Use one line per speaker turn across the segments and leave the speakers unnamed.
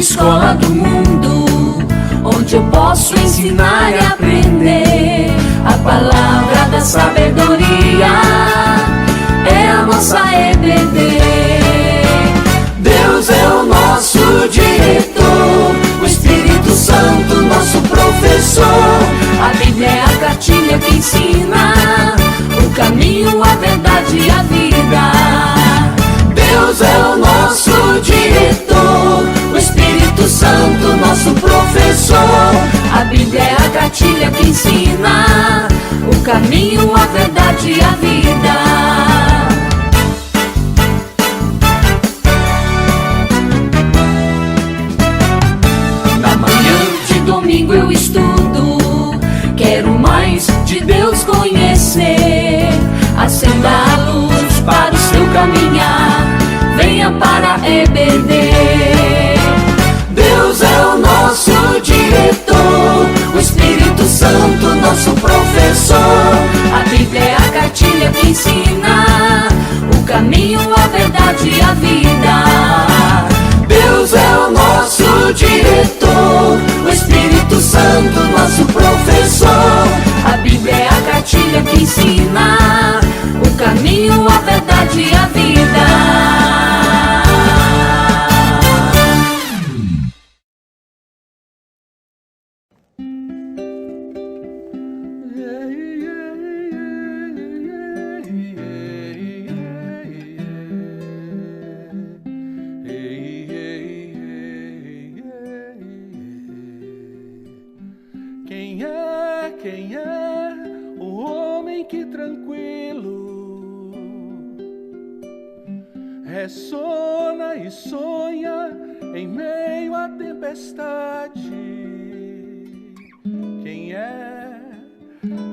escola do mundo, onde eu posso ensinar e aprender. A palavra da sabedoria é a nossa EBD. Deus é o nosso diretor, o Espírito Santo nosso professor. A Bíblia é a cartilha que ensina o caminho, a verdade e a vida. Deus é o nosso diretor, o Espírito Santo nosso professor. A Bíblia é a cartilha que ensina o caminho, a verdade e a vida. Na manhã de domingo eu estudo, quero mais de Deus conhecer. Acenda a luz para o seu caminhar, venha para a EBD. Deus é o nosso diretor, o Espírito Santo nosso professor. A Bíblia é a cartilha que ensina o caminho, a verdade e a vida. Deus é o nosso diretor, o Espírito Santo nosso professor. A Bíblia é a cartilha que ensina o caminho, a verdade e a vida.
Quem é o homem que tranquilo ressona e sonha em meio à tempestade? Quem é?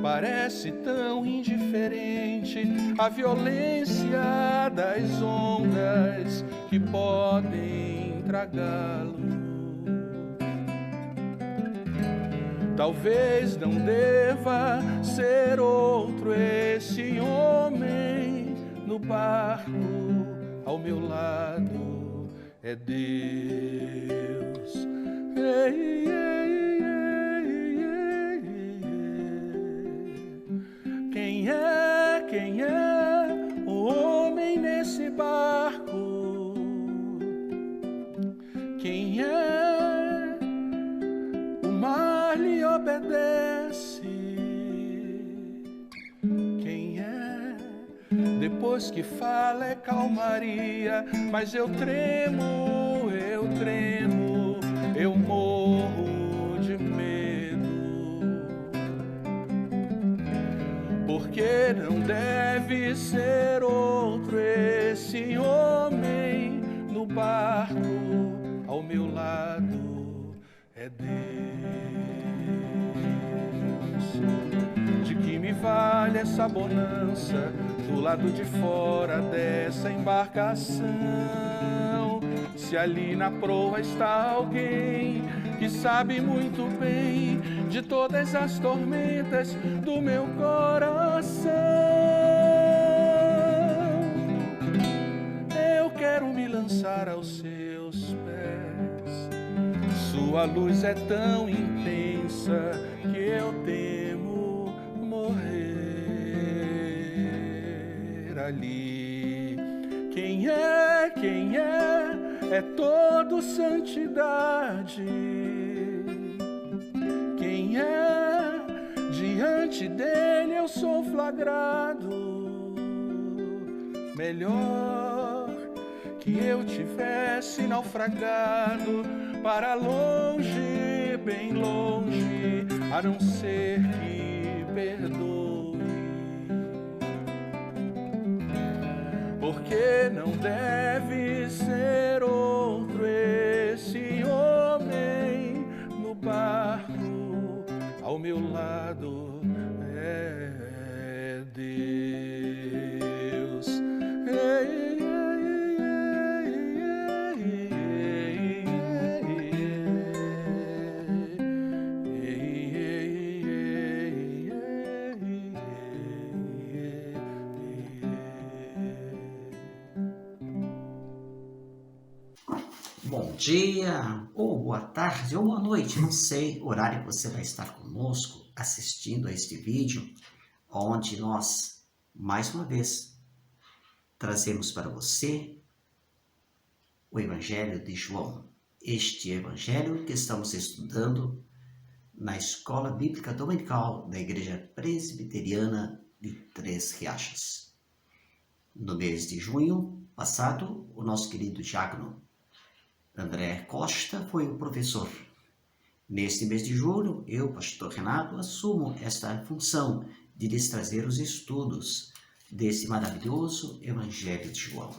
Parece tão indiferente à violência das ondas que podem tragá-lo. Talvez não deva ser outro esse homem no barco ao meu lado, é Deus. Ei, ei, ei, ei, ei. Quem é o homem nesse barco? Quem é? O mar lhe obedece. Quem é? Depois que fala é calmaria, mas eu tremo, eu morro de medo. Porque não deve ser outro esse homem no barco ao meu lado, é Deus. De que me vale essa bonança do lado de fora dessa embarcação, se ali na proa está alguém que sabe muito bem de todas as tormentas do meu coração? Eu quero me lançar aos seus pés, sua luz é tão intensa que eu temo morrer ali. Quem é? Quem é? É todo santidade. Quem é? Diante dele eu sou flagrado. Melhor que eu tivesse naufragado para longe, bem longe, a não ser que perdoe. Porque não deve ser outro esse homem no barco ao meu lado, é Deus. Ei,
bom dia, ou boa tarde, ou boa noite, não sei o horário que você vai estar conosco assistindo a este vídeo, onde nós, mais uma vez, trazemos para você o Evangelho de João. Este Evangelho que estamos estudando na Escola Bíblica Dominical da Igreja Presbiteriana de Três Riachos. No mês de junho passado, o nosso querido diácono André Costa foi o professor. Neste mês de julho, eu, pastor Renato, assumo esta função de lhes trazer os estudos desse maravilhoso Evangelho de João.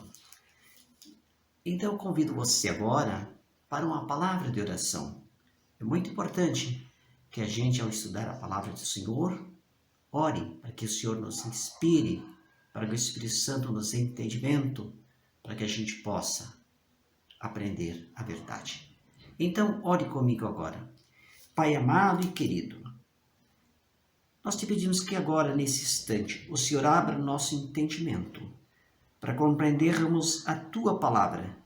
Então, convido você agora para uma palavra de oração. É muito importante que a gente, ao estudar a palavra do Senhor, ore para que o Senhor nos inspire, para que o Espírito Santo nos dê entendimento, para que a gente possa aprender a verdade. Então, ore comigo agora. Pai amado e querido, nós te pedimos que agora, nesse instante, o Senhor abra nosso entendimento para compreendermos a Tua palavra.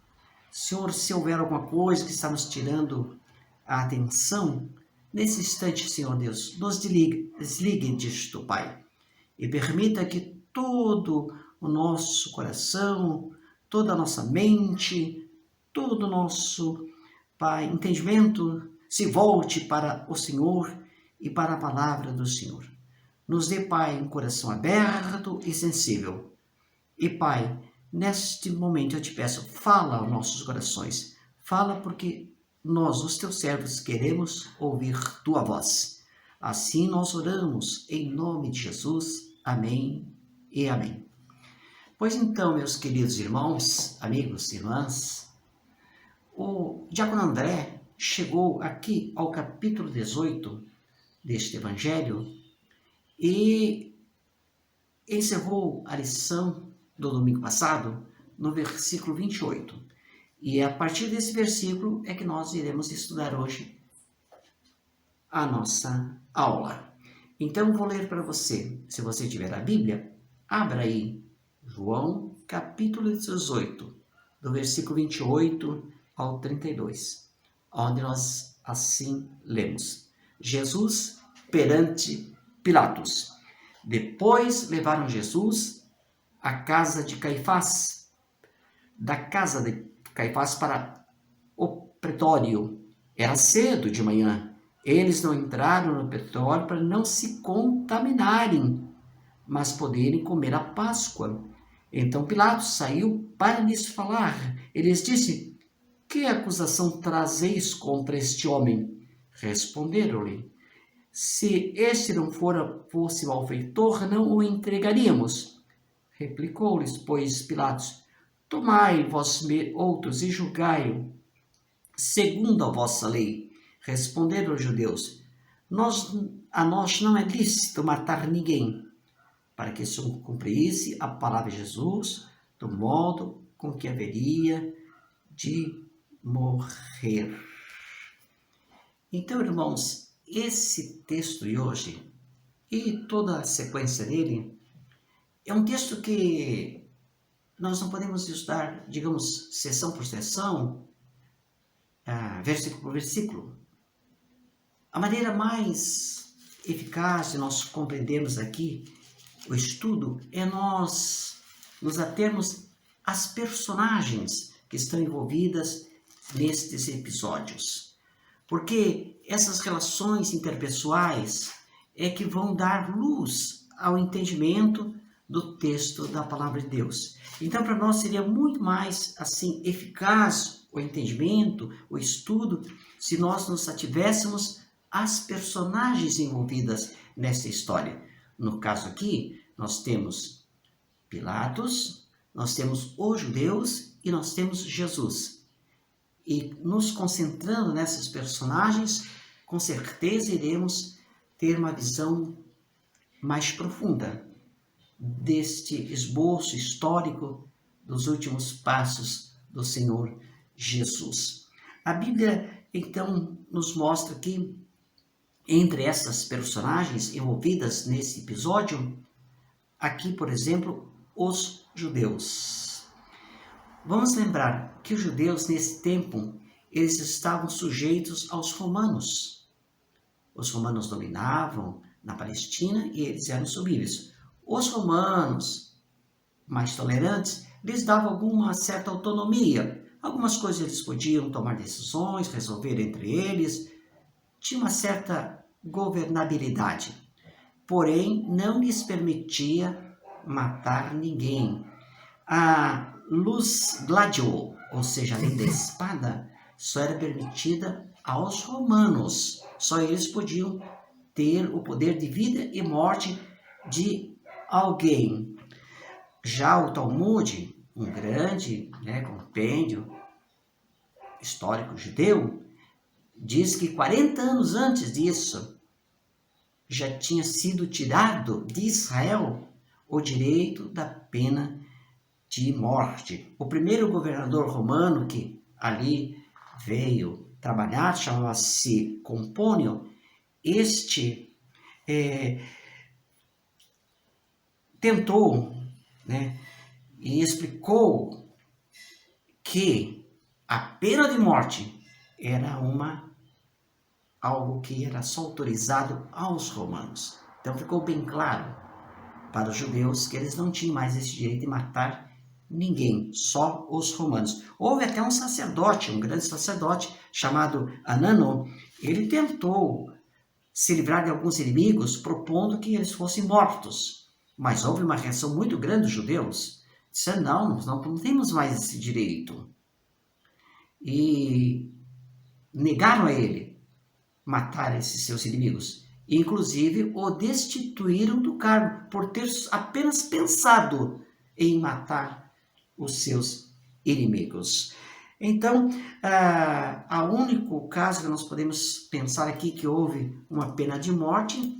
Senhor, se houver alguma coisa que está nos tirando a atenção, nesse instante, Senhor Deus, nos desligue disto, Pai, e permita que todo o nosso coração, toda a nossa mente, todo o nosso, Pai, entendimento se volte para o Senhor e para a palavra do Senhor. Nos dê, Pai, um coração aberto e sensível. E, Pai, neste momento eu te peço, fala aos nossos corações. Fala porque nós, os teus servos, queremos ouvir tua voz. Assim nós oramos em nome de Jesus. Amém e amém. Pois então, meus queridos irmãos, amigos e irmãs, o diácono André chegou aqui ao capítulo 18 deste Evangelho e encerrou a lição do domingo passado no versículo 28. E a partir desse versículo é que nós iremos estudar hoje a nossa aula. Então vou ler para você. Se você tiver a Bíblia, abra aí João capítulo 18, do versículo 28 ao 32, onde nós assim lemos. Jesus perante Pilatos. Depois levaram Jesus à casa de Caifás, da casa de Caifás para o pretório. Era cedo de manhã. Eles não entraram no pretório para não se contaminarem, mas poderem comer a Páscoa. Então Pilatos saiu para lhes falar. Ele lhes disse: que acusação trazeis contra este homem? Responderam-lhe: se este não fosse malfeitor, não o entregaríamos. Replicou-lhes, pois, Pilatos: tomai vós outros e julgai-o, segundo a vossa lei. Responderam os judeus: a nós não é lícito matar ninguém, para que se cumprisse a palavra de Jesus, do modo com que haveria de morrer. Então, irmãos, esse texto de hoje e toda a sequência dele é um texto que nós não podemos estudar, digamos, sessão por sessão, versículo por versículo. A maneira mais eficaz de nós compreendermos aqui o estudo é nós nos atermos às personagens que estão envolvidas nestes episódios. Porque essas relações interpessoais é que vão dar luz ao entendimento do texto da palavra de Deus. Então, para nós seria muito mais assim eficaz o entendimento, o estudo, se nós nos ativéssemos às personagens envolvidas nessa história. No caso aqui, nós temos Pilatos, nós temos os judeus e nós temos Jesus. E nos concentrando nessas personagens, com certeza iremos ter uma visão mais profunda deste esboço histórico dos últimos passos do Senhor Jesus. A Bíblia, então, nos mostra que, entre essas personagens envolvidas nesse episódio, aqui, por exemplo, os judeus. Vamos lembrar que os judeus, nesse tempo, eles estavam sujeitos aos romanos. Os romanos dominavam na Palestina e eles eram submíssos. Os romanos, mais tolerantes, lhes davam alguma certa autonomia. Algumas coisas eles podiam tomar decisões, resolver entre eles. Tinha uma certa governabilidade. Porém, não lhes permitia matar ninguém. A luz gladio, ou seja, a lei da espada, só era permitida aos romanos. Só eles podiam ter o poder de vida e morte de alguém. Já o Talmud, um grande compêndio histórico judeu, diz que 40 anos antes disso, já tinha sido tirado de Israel o direito da pena de morte. O primeiro governador romano que ali veio trabalhar chamava-se Compônio. Este tentou, e explicou que a pena de morte era algo que era só autorizado aos romanos. Então ficou bem claro para os judeus que eles não tinham mais esse direito de matar ninguém, só os romanos. Houve até um sacerdote, um grande sacerdote, chamado Anano. Ele tentou se livrar de alguns inimigos, propondo que eles fossem mortos. Mas houve uma reação muito grande dos judeus. Disseram, nós não temos mais esse direito. E negaram a ele matar esses seus inimigos. Inclusive, o destituíram do cargo por ter apenas pensado em matar os seus inimigos. Então, o único caso que nós podemos pensar aqui que houve uma pena de morte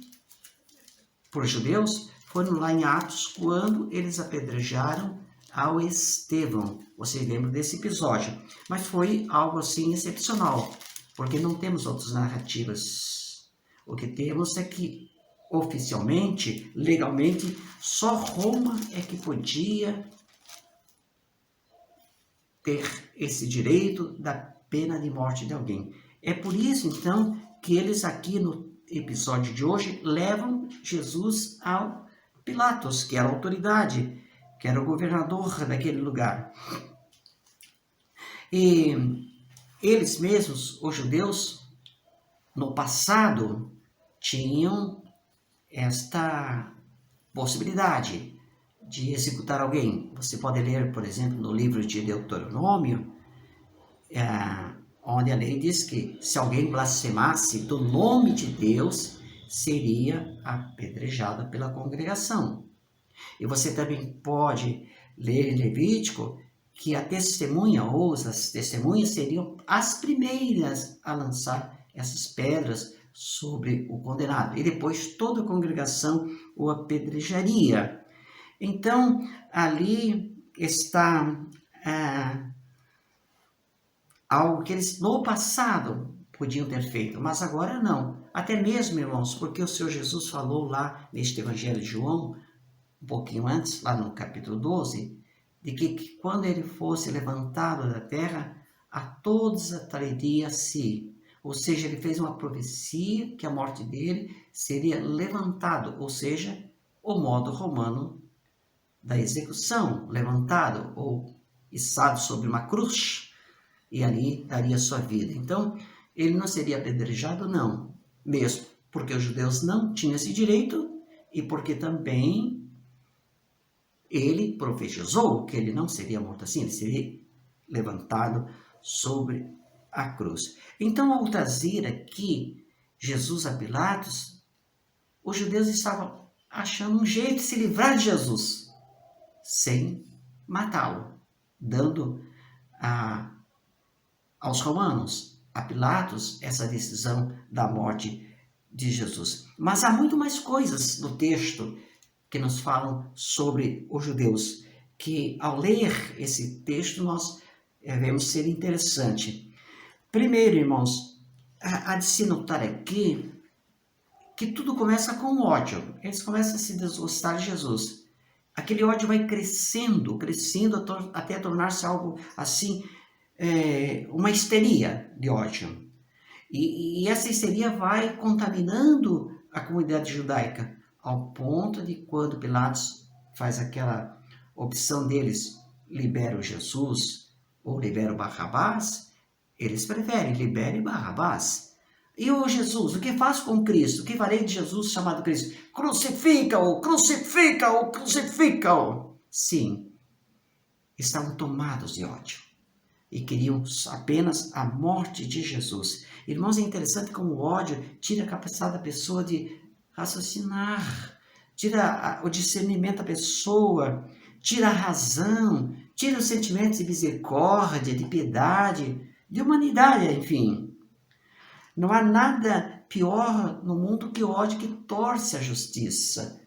por judeus foi lá em Atos, quando eles apedrejaram ao Estevão. Você lembra desse episódio? Mas foi algo assim excepcional, porque não temos outras narrativas. O que temos é que, oficialmente, legalmente, só Roma é que podia ter esse direito da pena de morte de alguém. É por isso, então, que eles aqui no episódio de hoje levam Jesus ao Pilatos, que era a autoridade, que era o governador daquele lugar. E eles mesmos, os judeus, no passado, tinham esta possibilidade de executar alguém. Você pode ler, por exemplo, no livro de Deuteronômio, onde a lei diz que se alguém blasfemasse do nome de Deus, seria apedrejado pela congregação. E você também pode ler em Levítico que a testemunha ou as testemunhas seriam as primeiras a lançar essas pedras sobre o condenado. E depois toda a congregação o apedrejaria. Então, ali está algo que eles no passado podiam ter feito, mas agora não. Até mesmo, irmãos, porque o Senhor Jesus falou lá neste Evangelho de João, um pouquinho antes, lá no capítulo 12, de que quando ele fosse levantado da terra, a todos atrairia-se. Ou seja, ele fez uma profecia que a morte dele seria levantado, ou seja, o modo romano da execução, levantado ou içado sobre uma cruz, e ali daria sua vida. Então, ele não seria apedrejado, não, mesmo porque os judeus não tinham esse direito e porque também ele profetizou que ele não seria morto assim, ele seria levantado sobre a cruz. Então, ao trazer aqui Jesus a Pilatos, os judeus estavam achando um jeito de se livrar de Jesus, sem matá-lo, dando aos romanos, a Pilatos, essa decisão da morte de Jesus. Mas há muito mais coisas no texto que nos falam sobre os judeus, que ao ler esse texto nós vemos ser interessante. Primeiro, irmãos, há de se notar aqui que tudo começa com ódio. Eles começam a se desgostar de Jesus. Aquele ódio vai crescendo, até tornar-se algo assim uma histeria de ódio. E essa histeria vai contaminando a comunidade judaica, ao ponto de quando Pilatos faz aquela opção deles, libera o Jesus ou libera o Barrabás, eles preferem, libere Barrabás. E o Jesus, o que faço com Cristo? O que farei de Jesus chamado Cristo? Crucifica-o, crucifica-o, crucifica-o. Sim, estavam tomados de ódio e queriam apenas a morte de Jesus. Irmãos, é interessante como o ódio tira a capacidade da pessoa de raciocinar, tira o discernimento da pessoa, tira a razão, tira os sentimentos de misericórdia, de piedade, de humanidade, enfim. Não há nada pior no mundo que o ódio que torce a justiça,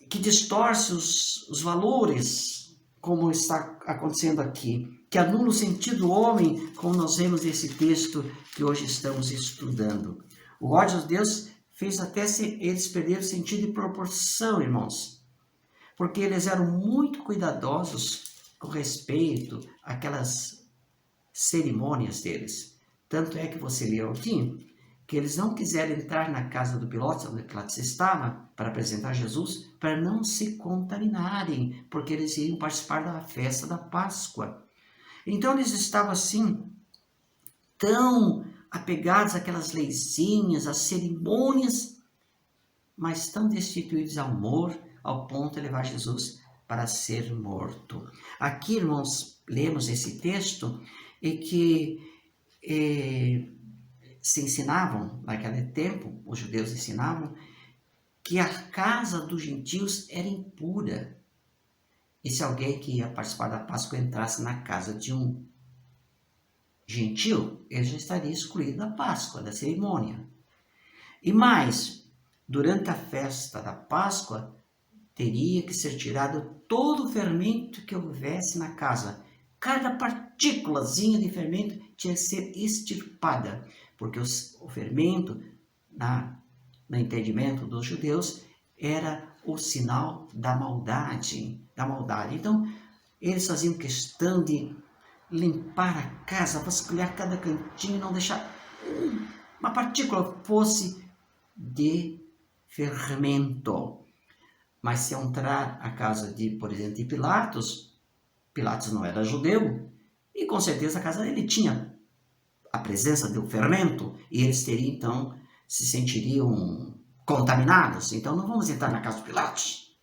que distorce os valores, como está acontecendo aqui, que anula o sentido do homem, como nós vemos nesse texto que hoje estamos estudando. O ódio de Deus fez até eles perderem o sentido de proporção, irmãos, porque eles eram muito cuidadosos com respeito àquelas cerimônias deles. Tanto é que você leu aqui que eles não quiseram entrar na casa do Pilatos, onde Pilatos estava, para apresentar Jesus, para não se contaminarem, porque eles iriam participar da festa da Páscoa. Então eles estavam assim, tão apegados àquelas leizinhas, às cerimônias, mas tão destituídos de amor, ao ponto de levar Jesus para ser morto. Aqui, irmãos, lemos esse texto e que se ensinavam, naquele tempo, os judeus ensinavam, que a casa dos gentios era impura. E se alguém que ia participar da Páscoa entrasse na casa de um gentil, ele já estaria excluído da Páscoa, da cerimônia. E mais, durante a festa da Páscoa, teria que ser tirado todo o fermento que houvesse na casa. Cada partículazinha de fermento tinha que ser extirpada, porque o fermento, no entendimento dos judeus, era o sinal da maldade. Então, eles faziam questão de limpar a casa, vasculhar cada cantinho, não deixar uma partícula fosse de fermento. Mas se entrar a casa de, por exemplo, de Pilatos não era judeu, e com certeza a casa dele tinha a presença do fermento, e eles teriam, então, se sentiriam contaminados. Então, não vamos entrar na casa de Pilatos.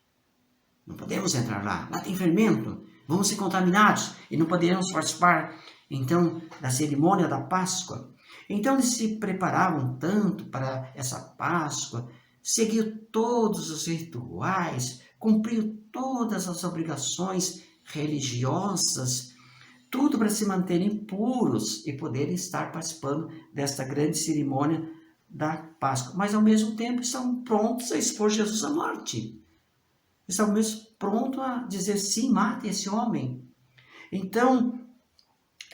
Não podemos entrar lá. Lá tem fermento. Vamos ser contaminados e não poderemos participar, então, da cerimônia da Páscoa. Então, eles se preparavam tanto para essa Páscoa, seguiam todos os rituais, cumpriam todas as obrigações religiosas, tudo para se manterem puros e poderem estar participando desta grande cerimônia da Páscoa. Mas, ao mesmo tempo, estão prontos a expor Jesus à morte. Estão mesmo prontos a dizer, sim, mate esse homem. Então,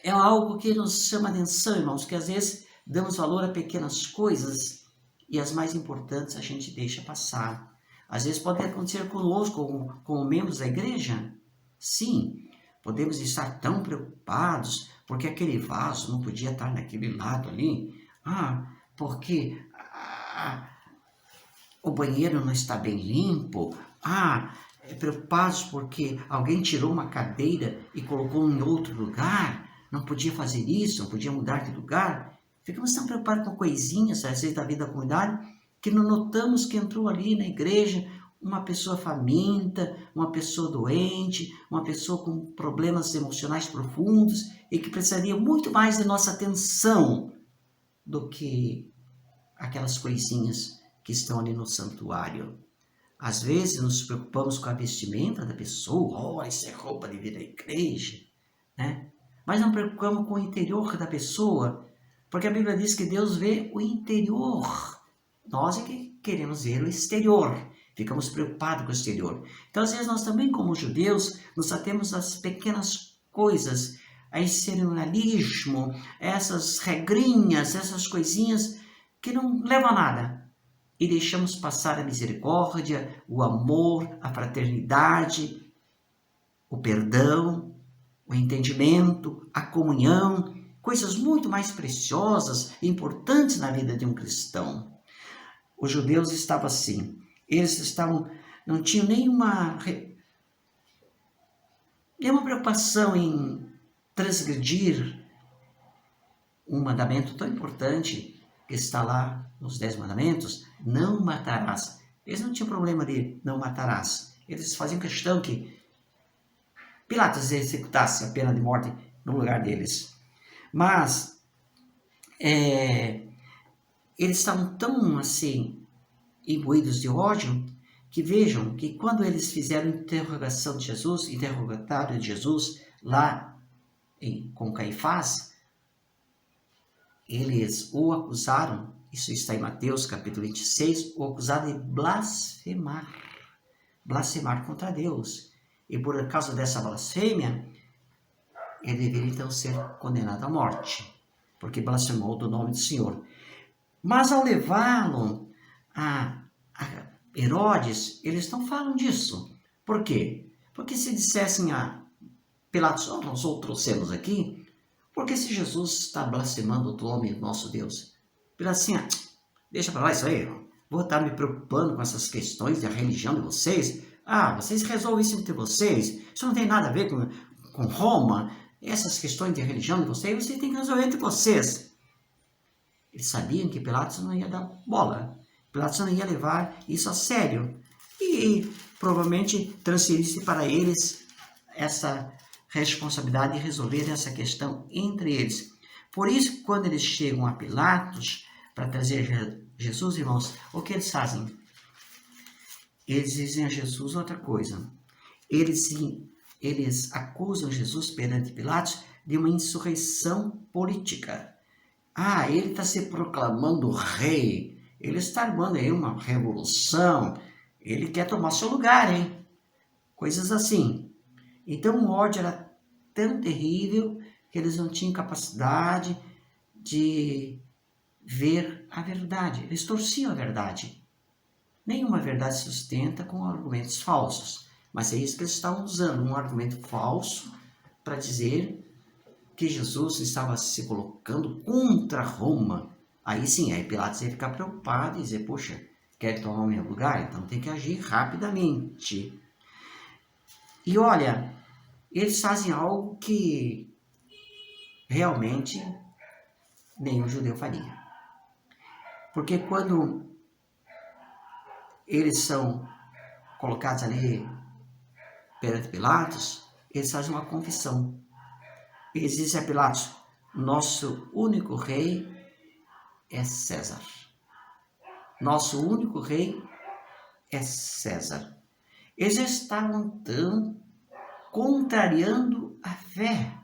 é algo que nos chama a atenção, irmãos, que às vezes damos valor a pequenas coisas e as mais importantes a gente deixa passar. Às vezes pode acontecer conosco, como membros da igreja. Sim, podemos estar tão preocupados porque aquele vaso não podia estar naquele lado ali. Porque o banheiro não está bem limpo. Preocupados porque alguém tirou uma cadeira e colocou em outro lugar. Não podia fazer isso, não podia mudar de lugar. Ficamos tão preocupados com coisinhas, às vezes, da vida da comunidade, que não notamos que entrou ali na igreja uma pessoa faminta, uma pessoa doente, uma pessoa com problemas emocionais profundos e que precisaria muito mais de nossa atenção do que aquelas coisinhas que estão ali no santuário. Às vezes nos preocupamos com a vestimenta da pessoa, isso é roupa de vir à igreja, né? Mas não preocupamos com o interior da pessoa, porque a Bíblia diz que Deus vê o interior. Nós é que queremos ver o exterior, ficamos preocupados com o exterior. Então, às vezes, nós também, como judeus, nos atemos às pequenas coisas, a esse cerimonialismo, essas regrinhas, essas coisinhas que não levam a nada. E deixamos passar a misericórdia, o amor, a fraternidade, o perdão, o entendimento, a comunhão, coisas muito mais preciosas e importantes na vida de um cristão. Os judeus estavam assim, não tinham nenhuma preocupação em transgredir um mandamento tão importante que está lá nos 10 mandamentos, não matarás. Eles não tinham problema de não matarás. Eles faziam questão que Pilatos executasse a pena de morte no lugar deles. Mas eles estavam tão assim imbuídos de ódio que vejam que quando eles fizeram interrogação de Jesus, interrogatório de Jesus lá com Caifás, eles o acusaram, isso está em Mateus capítulo 26, o acusaram de blasfemar contra Deus. E por causa dessa blasfêmia, ele deveria então ser condenado à morte, porque blasfemou do nome do Senhor. Mas ao levá-lo a Herodes, eles não falam disso. Por quê? Porque se dissessem a Pilatos, nós o trouxemos aqui, porque se Jesus está blasfemando o nome do nosso Deus, Pilatos assim, deixa para lá isso aí, vou estar me preocupando com essas questões da religião de vocês. Vocês resolvem isso entre vocês, isso não tem nada a ver com Roma, essas questões de religião de vocês têm que resolver entre vocês. Eles sabiam que Pilatos não ia dar bola, Pilatos não ia levar isso a sério e provavelmente transferisse para eles essa responsabilidade de resolver essa questão entre eles. Por isso, quando eles chegam a Pilatos para trazer Jesus, irmãos, o que eles fazem? Eles dizem a Jesus outra coisa. Eles acusam Jesus perante Pilatos de uma insurreição política. Ele está se proclamando rei, ele está armando aí uma revolução, ele quer tomar seu lugar, hein? Coisas assim. Então o ódio era tão terrível que eles não tinham capacidade de ver a verdade. Eles torciam a verdade. Nenhuma verdade se sustenta com argumentos falsos. Mas é isso que eles estavam usando, um argumento falso para dizer que Jesus estava se colocando contra Roma. Aí sim, Pilatos ia ficar preocupado e dizer, poxa, quer tomar o meu lugar? Então tem que agir rapidamente. E olha, eles fazem algo que realmente nenhum judeu faria. Porque quando eles são colocados ali perante Pilatos, eles fazem uma confissão. Eles dizem a Pilatos, nosso único rei é César. Nosso único rei é César. Eles estavam tão contrariando a fé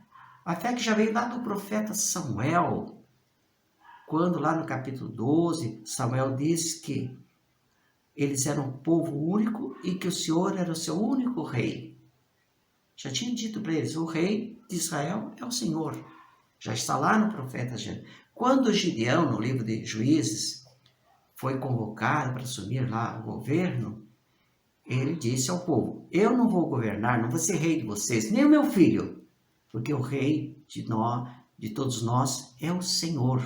que já veio lá do profeta Samuel, quando lá no capítulo 12, Samuel diz que eles eram um povo único e que o Senhor era o seu único rei. Já tinha dito para eles, o rei de Israel é o Senhor. Já está lá no profeta Jeremias. Quando Gideão, no livro de Juízes, foi convocado para assumir lá o governo, ele disse ao povo, eu não vou governar, não vou ser rei de vocês, nem o meu filho, porque o rei de todos nós é o Senhor.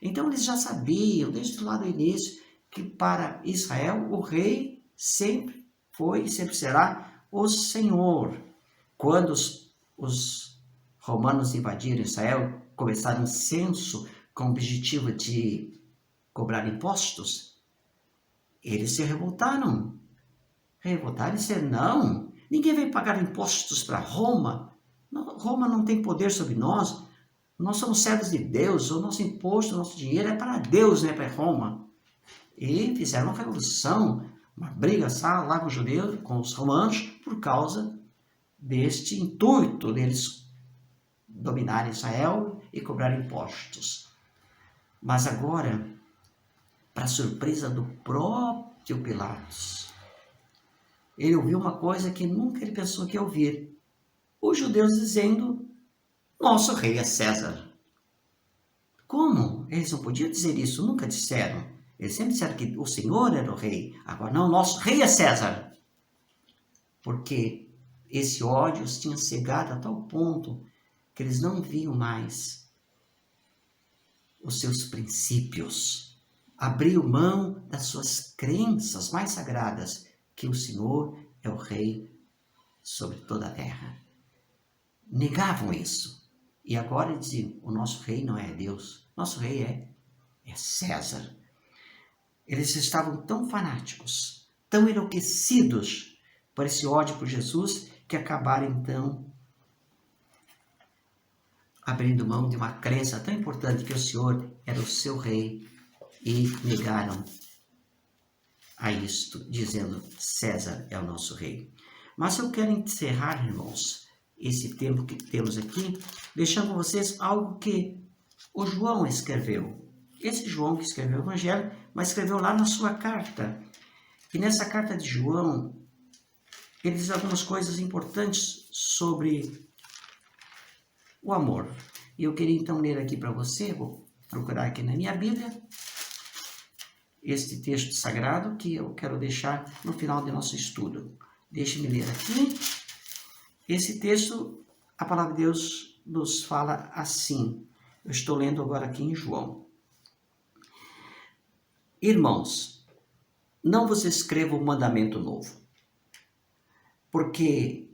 Então eles já sabiam, desde lá do início, que para Israel o rei sempre foi e sempre será o Senhor. Quando os romanos invadiram Israel, começaram um censo com o objetivo de cobrar impostos, eles se revoltaram. Revoltaram e disseram, não, ninguém vai pagar impostos para Roma. Roma não tem poder sobre nós. Nós somos servos de Deus, o nosso imposto, o nosso dinheiro é para Deus, não é para Roma. E fizeram uma revolução, uma briga lá com os judeus, com os romanos, por causa deste intuito deles dominarem Israel e cobrar impostos. Mas agora, para surpresa do próprio Pilatos, ele ouviu uma coisa que nunca ele pensou que ia ouvir. Os judeus dizendo, nosso rei é César. Como? Eles não podiam dizer isso, nunca disseram. Eles sempre disseram que o Senhor era o rei. Agora não, nosso rei é César. Porque esse ódio os tinha cegado a tal ponto que eles não viam mais os seus princípios. Abriu mão das suas crenças mais sagradas, que o Senhor é o Rei sobre toda a terra. Negavam isso. E agora diziam, o nosso rei não é Deus, nosso rei é César. Eles estavam tão fanáticos, tão enlouquecidos por esse ódio por Jesus, que acabaram então abrindo mão de uma crença tão importante que o Senhor era o seu rei e negaram a isto, dizendo César é o nosso rei. Mas eu quero encerrar, irmãos, esse tempo que temos aqui, deixando para vocês algo que o João escreveu. Esse João que escreveu o Evangelho, mas escreveu lá na sua carta. E nessa carta de João, ele diz algumas coisas importantes sobre o amor. E eu queria então ler aqui para você, vou procurar aqui na minha Bíblia, este texto sagrado que eu quero deixar no final do nosso estudo. Deixe-me ler aqui. Esse texto, a palavra de Deus nos fala assim. Eu estou lendo agora aqui em João. Irmãos, não vos escrevo um mandamento novo, porque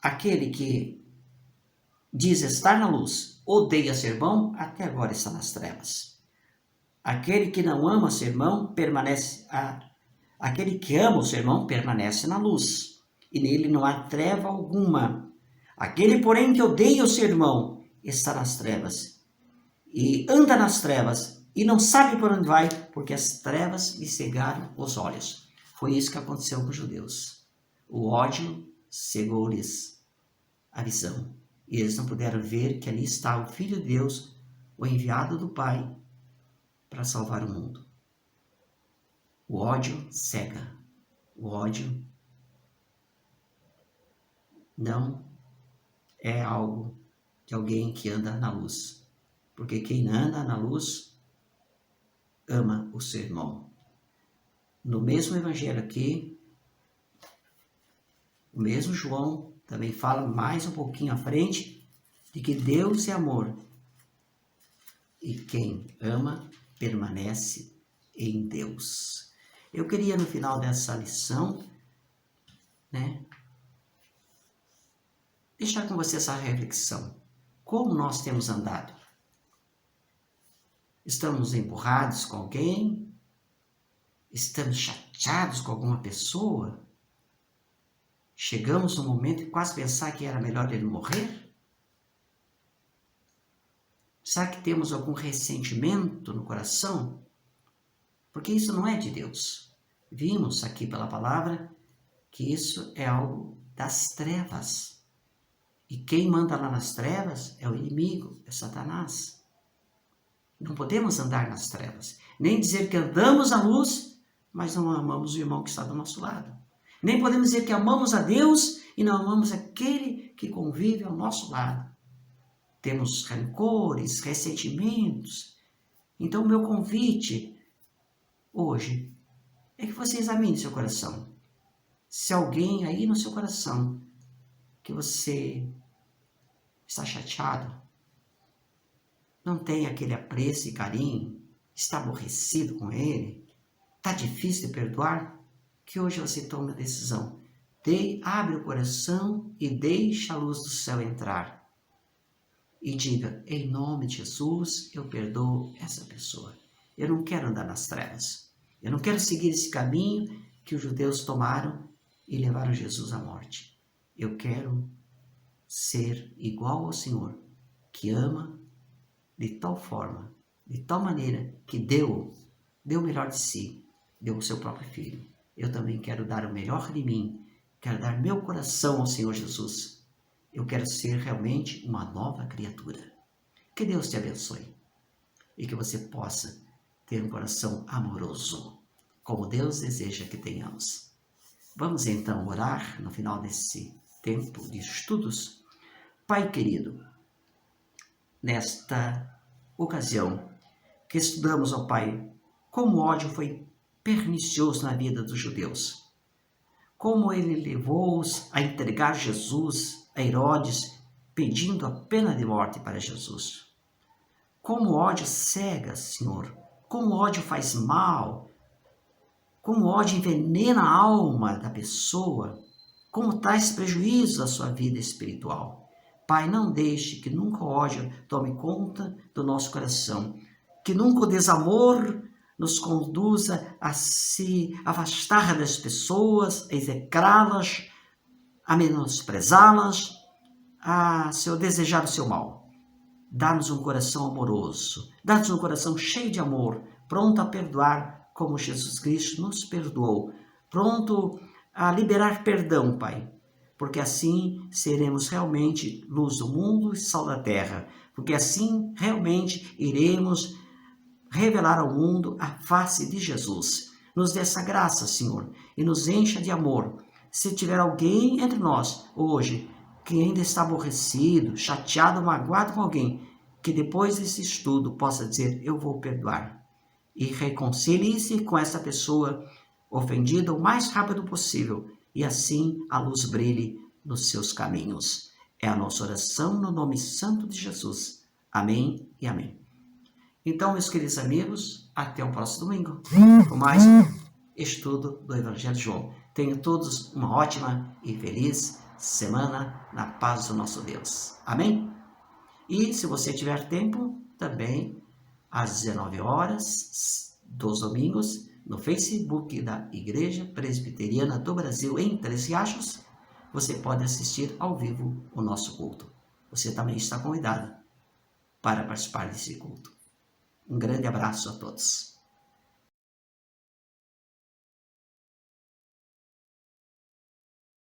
aquele que diz estar na luz, odeia ser irmão, até agora está nas trevas. Aquele que não ama seu irmão, aquele que ama o seu irmão permanece na luz, e nele não há treva alguma. Aquele, porém, que odeia o seu irmão, está nas trevas, e anda nas trevas, e não sabe por onde vai, porque as trevas lhe cegaram os olhos. Foi isso que aconteceu com os judeus. O ódio cegou-lhes a visão, e eles não puderam ver que ali está o Filho de Deus, o enviado do Pai, para salvar o mundo. O ódio cega. O ódio não é algo de alguém que anda na luz. Porque quem anda na luz ama o seu irmão. No mesmo evangelho aqui, o mesmo João também fala mais um pouquinho à frente de que Deus é amor. E quem ama permanece em Deus. Eu queria no final dessa lição, deixar com você essa reflexão. Como nós temos andado? Estamos emburrados com alguém? Estamos chateados com alguma pessoa? Chegamos no momento de quase pensar que era melhor ele morrer? Será que temos algum ressentimento no coração? Porque isso não é de Deus. Vimos aqui pela palavra que isso é algo das trevas. E quem manda lá nas trevas é o inimigo, é Satanás. Não podemos andar nas trevas. Nem dizer que andamos à luz, mas não amamos o irmão que está do nosso lado. Nem podemos dizer que amamos a Deus e não amamos aquele que convive ao nosso lado. Temos rancores, ressentimentos. Então, o meu convite hoje é que você examine seu coração. Se alguém aí no seu coração que você está chateado, não tem aquele apreço e carinho, está aborrecido com ele, está difícil de perdoar, que hoje você tome a decisão. Abre o coração e deixa a luz do céu entrar. E diga, em nome de Jesus, eu perdoo essa pessoa. Eu não quero andar nas trevas. Eu não quero seguir esse caminho que os judeus tomaram e levaram Jesus à morte. Eu quero ser igual ao Senhor, que ama de tal forma, de tal maneira, que deu o melhor de si, deu o seu próprio Filho. Eu também quero dar o melhor de mim, quero dar meu coração ao Senhor Jesus. Eu quero ser realmente uma nova criatura. Que Deus te abençoe e que você possa ter um coração amoroso, como Deus deseja que tenhamos. Vamos então orar no final desse tempo de estudos. Pai querido, nesta ocasião que estudamos, ó Pai, como o ódio foi pernicioso na vida dos judeus, como ele levou-os a entregar Jesus a Herodes, pedindo a pena de morte para Jesus. Como o ódio cega, Senhor, como o ódio faz mal, como o ódio envenena a alma da pessoa, como traz prejuízo à sua vida espiritual. Pai, não deixe que nunca o ódio tome conta do nosso coração, que nunca o desamor nos conduza a se afastar das pessoas, a execrá-las, a menosprezá-las, a, Senhor, desejar o seu mal. Dá-nos um coração amoroso, dá-nos um coração cheio de amor, pronto a perdoar como Jesus Cristo nos perdoou, pronto a liberar perdão, Pai, porque assim seremos realmente luz do mundo e sal da terra, porque assim realmente iremos revelar ao mundo a face de Jesus. Nos dê essa graça, Senhor, e nos encha de amor. Se tiver alguém entre nós hoje que ainda está aborrecido, chateado, magoado com alguém, que depois desse estudo possa dizer, eu vou perdoar. E reconcilie-se com essa pessoa ofendida o mais rápido possível, e assim a luz brilhe nos seus caminhos. É a nossa oração no nome santo de Jesus. Amém e amém. Então, meus queridos amigos, até o próximo domingo, com mais estudo do Evangelho de João. Tenham todos uma ótima e feliz semana na paz do nosso Deus. Amém? E se você tiver tempo, também às 19 horas dos domingos, no Facebook da Igreja Presbiteriana do Brasil em Três Riachos, você pode assistir ao vivo o nosso culto. Você também está convidado para participar desse culto. Um grande abraço a todos.